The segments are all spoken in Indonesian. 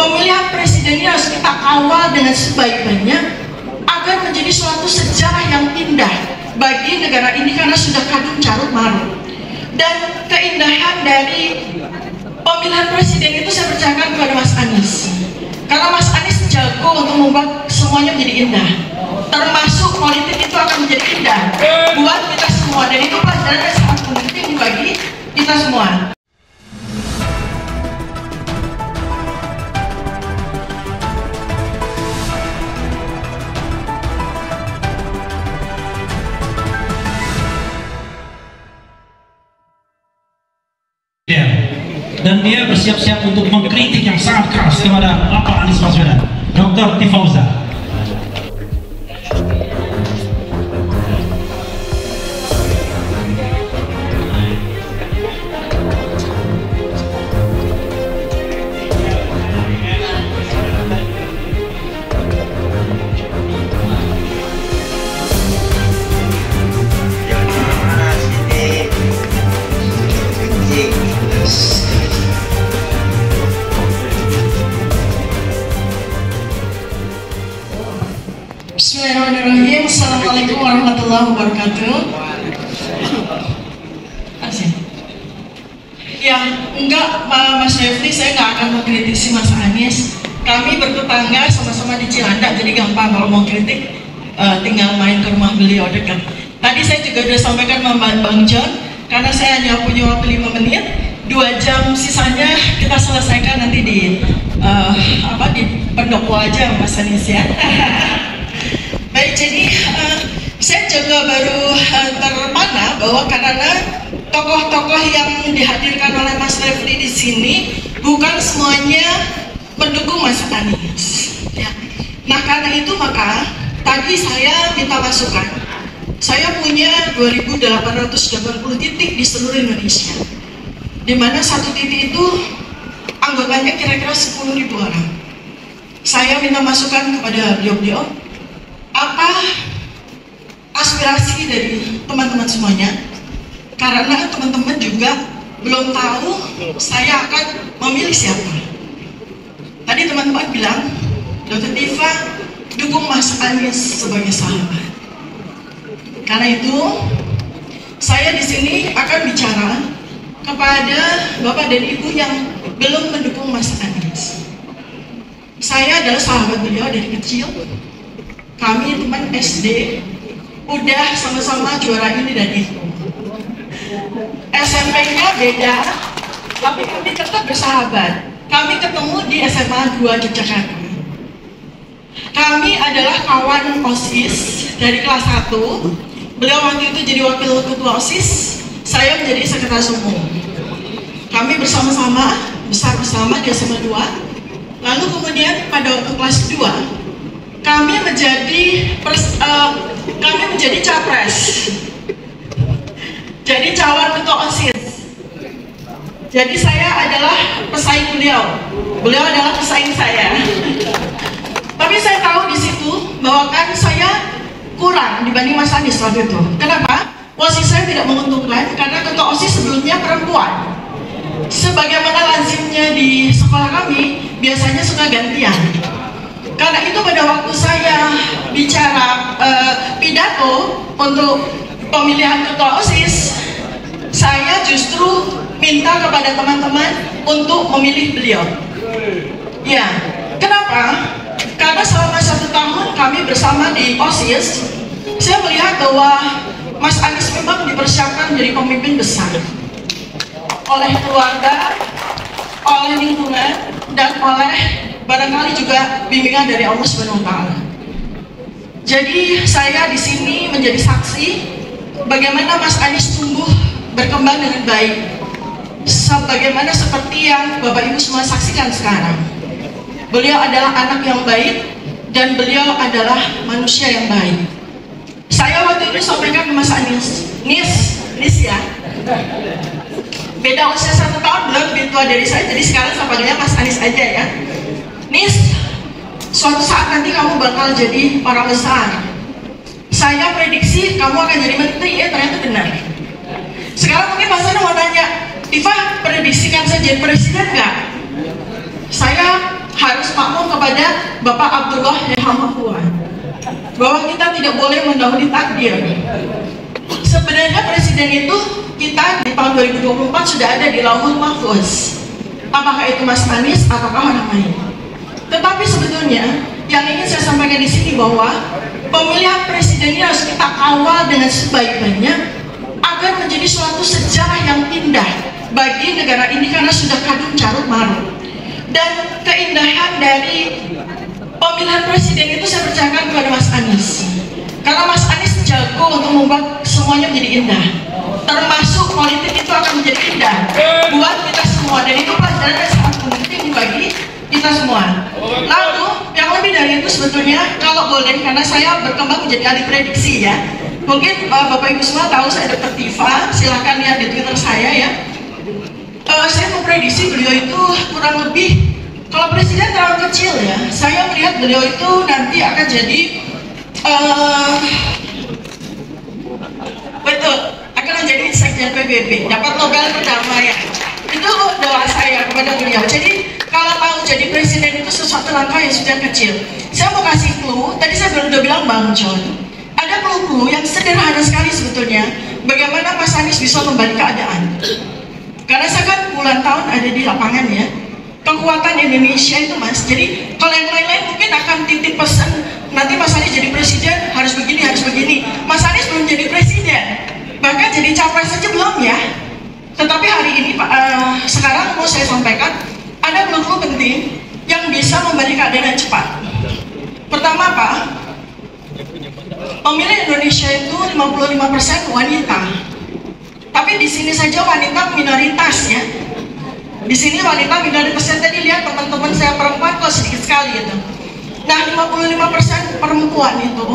pemilihan presiden ini harus kita kawal dengan sebaik-baiknya agar menjadi suatu sejarah yang indah bagi negara ini, karena sudah kadung carut marut. Dan keindahan dari pemilihan presiden itu saya percayakan kepada Mas Anies, karena Mas Anies jago untuk membuat semuanya menjadi indah, termasuk politik itu akan menjadi indah buat kita semua, dan itu pelajaran yang sangat penting bagi kita semua. Dan dia bersiap-siap untuk mengkritik yang sangat keras kepada Bapak Anies Baswedan, Dr. Tifauza. Bismillahirrahmanirrahim. Assalamualaikum warahmatullahi wabarakatuh. Asik. Ya, enggak Mas Refli, saya nggak akan mengkritisi Mas Anies. Kami bertetangga sama-sama di Cilandak, jadi gampang kalau mau kritik, tinggal main ke rumah beliau dekat. Tadi saya juga sudah sampaikan sama Bang John, karena saya hanya punya waktu 5 menit, 2 jam sisanya kita selesaikan nanti di di pendopo aja Mas Anies ya. Baik, jadi saya juga baru terpana bahwa karena tokoh-tokoh yang dihadirkan oleh Mas Refli di sini bukan semuanya mendukung Mas Anies. Ya. Nah, karena itu maka tadi saya minta masukan. Saya punya 2.880 titik di seluruh Indonesia, di mana satu titik itu anggotanya kira-kira 10.000 orang. Saya minta masukan kepada beliau-beliau, apa aspirasi dari teman-teman semuanya, karena teman-teman juga belum tahu saya akan memilih siapa. Tadi teman-teman bilang Dr. Tifa dukung Mas Anies sebagai sahabat. Karena itu saya di sini akan bicara kepada Bapak dan Ibu yang belum mendukung Mas Anies. Saya adalah sahabat beliau dari kecil. Kami teman SD, udah sama-sama juara ini dan itu. SMP-nya beda, tapi kami tetap bersahabat. Kami ketemu di SMA 2 Yogyakarta. Kami adalah kawan OSIS dari kelas 1. Beliau waktu itu jadi wakil ketua OSIS, saya menjadi sekretaris umum. Kami bersama-sama, besar bersama di SMA 2. Lalu kemudian pada waktu kelas 2, kami menjadi capres, jadi calon ketua OSIS. Jadi saya adalah pesaing beliau, beliau adalah pesaing saya. Tapi saya tahu di situ bahwa kan saya kurang dibanding Mas Anies waktu itu. Kenapa? OSIS saya tidak menguntungkan karena ketua OSIS sebelumnya perempuan. Sebagaimana lazimnya di sekolah kami, biasanya suka gantian. Karena itu pada waktu saya bicara pidato untuk pemilihan ketua OSIS, saya justru minta kepada teman-teman untuk memilih beliau. Ya, kenapa? Karena selama 1 tahun kami bersama di OSIS, saya melihat bahwa Mas Anies memang dipersiapkan menjadi pemimpin besar oleh keluarga, oleh lingkungan, dan oleh barangkali juga bimbingan dari Allah Subhanahu wa Ta'ala. Jadi saya di sini menjadi saksi bagaimana Mas Anies tumbuh berkembang dengan baik, sebagaimana seperti yang Bapak Ibu semua saksikan sekarang. Beliau adalah anak yang baik dan beliau adalah manusia yang baik. Saya waktu itu sampaikan ke Mas Anies, Nis ya, beda usia 1 tahun, beliau lebih tua dari saya, jadi sekarang saya panggilnya Mas Anies aja ya. Nis, suatu saat nanti kamu bakal jadi orang besar. Saya prediksi kamu akan jadi menteri, ya ternyata benar. Sekarang mungkin Mas Anies mau tanya, Tifa, prediksikan saya jadi presiden nggak? Saya harus makmum kepada Bapak Abdullah Yahya, bahwa kita tidak boleh mendahului takdir. Sebenarnya presiden itu kita di tahun 2024 sudah ada di Lauhul Mahfuz. Apakah itu Mas Anies ataukah orang lain? Tetapi sebetulnya yang ingin saya sampaikan di sini bahwa pemilihan presiden ini harus kita kawal dengan sebaik-baiknya agar menjadi suatu sejarah yang indah bagi negara ini, karena sudah kadung carut marut. Dan keindahan dari pemilihan presiden itu saya percayakan kepada Mas Anies, karena Mas Anies jago untuk membuat semuanya menjadi indah, termasuk politik itu akan menjadi indah buat kita semua, dan itu pelajaran yang sangat penting bagi kita semua. Lalu yang lebih dari itu sebetulnya, kalau boleh, karena saya berkembang menjadi ahli prediksi ya, mungkin Bapak Ibu semua tahu saya Dr. Tifa, silahkan lihat di Twitter saya ya. Saya memprediksi beliau itu kurang lebih, kalau presiden terlalu kecil ya, saya melihat beliau itu nanti akan jadi betul, akan menjadi sekjen PBB, dapat Nobel perdamaian. Itu doa saya kepada beliau. Jadi kalau mau jadi presiden itu sesuatu langkah yang sudah kecil. Saya mau kasih clue, tadi saya udah bilang Bang John, ada clue-clue yang sederhana sekali sebetulnya bagaimana Mas Anies bisa membalik keadaan. Karena saya kan puluhan tahun ada di lapangan ya, kekuatan Indonesia itu Mas. Jadi kalau yang lain-lain mungkin akan titip pesan, nanti Mas Anies jadi presiden harus begini, harus begini. Mas Anies belum jadi presiden, bahkan jadi capres saja belum ya. Tetapi hari ini sekarang mau saya sampaikan ada clue penting yang bisa membalik keadaan yang cepat. Pertama Pak, pemilih Indonesia itu 55% wanita. Tapi di sini saja wanita minoritas ya. Di sini wanita minoritasnya, tadi lihat teman-teman saya perempuan kok sedikit sekali itu. Nah 55% perempuan itu,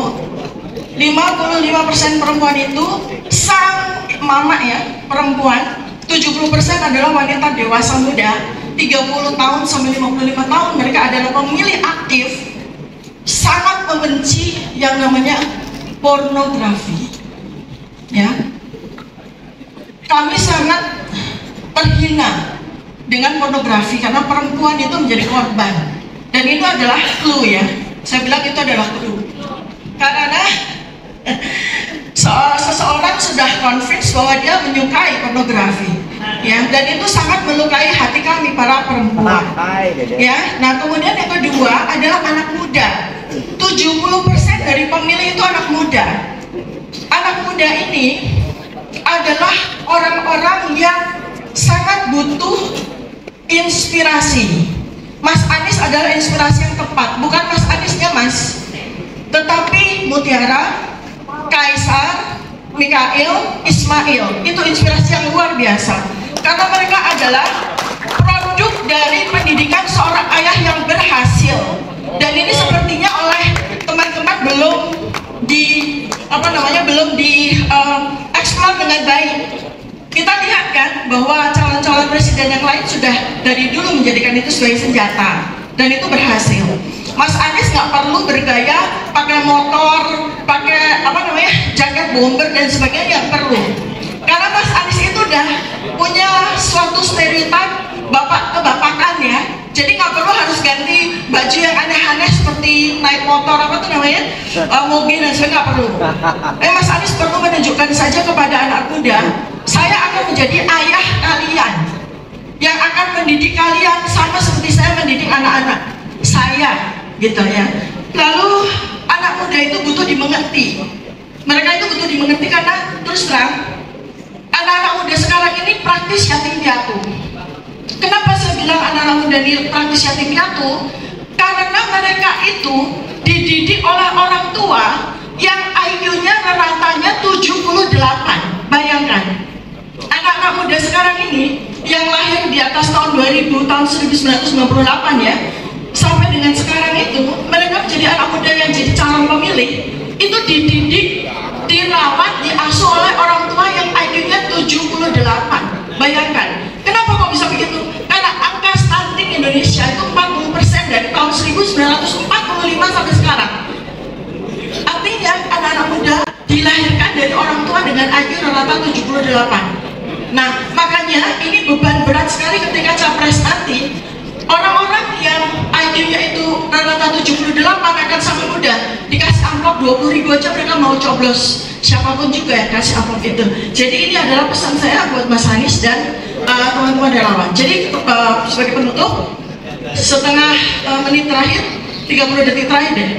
55% perempuan itu sang mama ya, perempuan, 70% adalah wanita dewasa muda, 30 tahun sampai 55 tahun, mereka adalah pemilih aktif, sangat membenci yang namanya pornografi ya. Kami sangat terhina dengan pornografi karena perempuan itu menjadi korban, dan itu adalah clue ya, saya bilang itu adalah clue, karena seseorang sudah convince bahwa dia menyukai pornografi ya, dan itu sangat melukai hati kami para perempuan ya. Nah kemudian yang kedua adalah anak muda, 70% dari pemilih itu anak muda. Anak muda ini adalah orang-orang yang sangat butuh inspirasi. Mas Anies adalah inspirasi yang tepat, bukan Mas Aniesnya Mas, tetapi Mutiara, Kaisar, Mikail, Ismail, itu inspirasi yang luar biasa, karena mereka adalah produk dari pendidikan seorang ayah yang berhasil. Dan ini sepertinya oleh teman-teman belum eksplor dengan baik. Kita lihat kan bahwa calon-calon presiden yang lain sudah dari dulu menjadikan itu sebagai senjata, dan itu berhasil. Mas Anies nggak perlu bergaya pakai motor, pakai jaket bomber dan sebagainya, perlu. Karena Mas Anies itu udah punya suatu stereotip bapak kebapakan ya. Jadi nggak perlu harus ganti baju yang aneh-aneh seperti naik motor mobil dan sebagainya, nggak perlu. Mas Anies perlu menunjukkan saja kepada anak muda, saya akan menjadi ayah kalian yang akan mendidik kalian sama seperti saya mendidik anak-anak saya, gitu ya. Lalu anak muda itu butuh dimengerti. Mereka itu butuh dimengerti karena terus terang anak-anak muda sekarang ini praktis yatim piatu. Kenapa saya bilang anak-anak muda ini praktis yatim piatu? Karena mereka itu dididik oleh orang tua yang IQ-nya rata-ratanya 78. Bayangkan, anak-anak muda sekarang ini yang lahir di atas tahun 2000, tahun 1998 ya, sampai dengan sekarang itu, mereka menjadi anak muda yang jadi calon pemilih, itu dididik, dirawat, diasuh oleh orang tua yang IQ-nya 78. Bayangkan, kenapa kok bisa begitu? Karena angka stunting Indonesia itu 40% dari tahun 1945 sampai sekarang. Artinya anak-anak muda dilahirkan dari orang tua dengan IQ rata-rata 78. Nah, makanya ini beban berat sekali ketika capres nanti. Orang-orang yang IQ akan sangat mudah. Dikasih amplop 20.000 aja mereka mau coblos, siapapun juga yang kasih amplop itu. Jadi ini adalah pesan saya buat Mas Anies dan teman-teman relawan. Jadi sebagai penutup, setengah menit terakhir, 30 detik terakhir deh,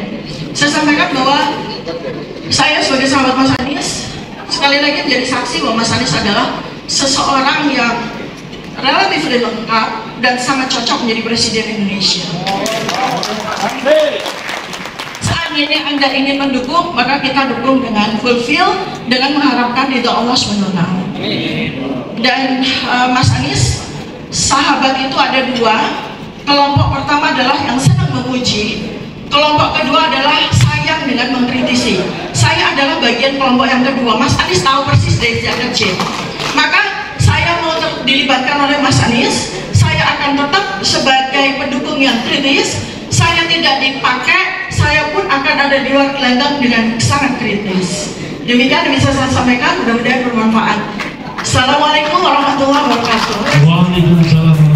saya sampaikan bahwa saya sebagai sahabat Mas Anies sekali lagi menjadi saksi bahwa Mas Anies adalah seseorang yang relatif lengkap dan sangat cocok menjadi Presiden Indonesia. Seandainya Anda ingin mendukung, maka kita dukung dengan fulfill, dengan mengharapkan ridho Allah SWT. Dan Mas Anies, sahabat itu ada dua. Kelompok pertama adalah yang senang memuji, kelompok kedua adalah sayang dengan mengkritisi. Saya adalah bagian kelompok yang kedua. Mas Anies tahu persis dari sejak kecil. Maka saya mau dilibatkan oleh Mas Anies. Saya akan tetap sebagai pendukung yang kritis. Saya tidak dipakai, saya pun akan ada di luar gelanggang dengan sangat kritis. Demikian yang bisa saya sampaikan, mudah-mudahan bermanfaat. Assalamualaikum warahmatullahi wabarakatuh. Waalaikumsalam.